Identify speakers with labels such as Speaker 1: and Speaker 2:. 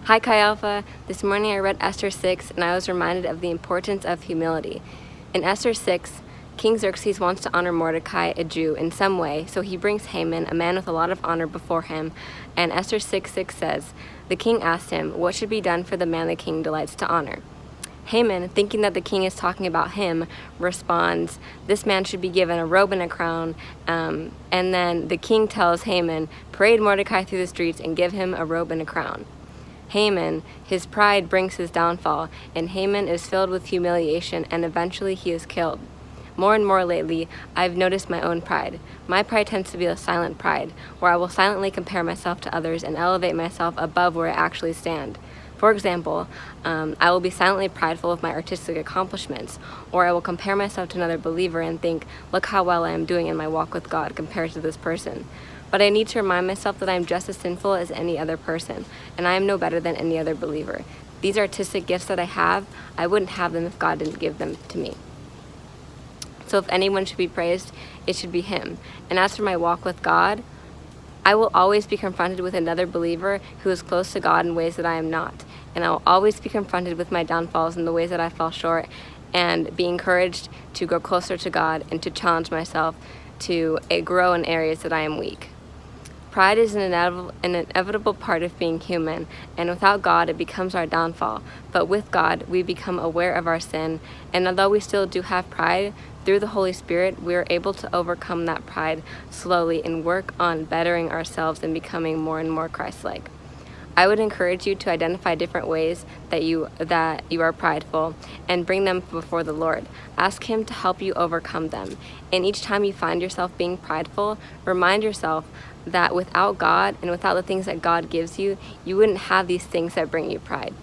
Speaker 1: Hi Chi Alpha. This morning I read Esther 6 and I was reminded of the importance of humility. In Esther 6, King Xerxes wants to honor Mordecai, a Jew, in some way, so he brings Haman, a man with a lot of honor, before him. And Esther 6:6 says, "The king asked him, 'What should be done for the man the king delights to honor?' Haman, thinking that the king is talking about him, responds, 'This man should be given a robe and a crown.' And then the king tells Haman, 'Parade Mordecai through the streets and give him a robe and a crown.' Haman, his pride brings his downfall, and Haman is filled with humiliation, and eventually he is killed. More and more lately, I've noticed my own pride. My pride tends to be a silent pride, where I will silently compare myself to others and elevate myself above where I actually stand. For example, I will be silently prideful of my artistic accomplishments, or I will compare myself to another believer and think, 'Look how well I am doing in my walk with God compared to this person.' But I need to remind myself that I am just as sinful as any other person, and I am no better than any other believer. These artistic gifts that I have, I wouldn't have them if God didn't give them to me. So if anyone should be praised, it should be Him. And as for my walk with God, I will always be confronted with another believer who is close to God in ways that I am not. And I will always be confronted with my downfalls and the ways that I fall short, and be encouraged to grow closer to God and to challenge myself to grow in areas that I am weak. Pride is an inevitable part of being human, and without God, it becomes our downfall. But with God, we become aware of our sin, and although we still do have pride, through the Holy Spirit, we are able to overcome that pride slowly and work on bettering ourselves and becoming more and more Christ-like. I would encourage you to identify different ways that you are prideful and bring them before the Lord. Ask Him to help you overcome them. And each time you find yourself being prideful, remind yourself that without God and without the things that God gives you, you wouldn't have these things that bring you pride.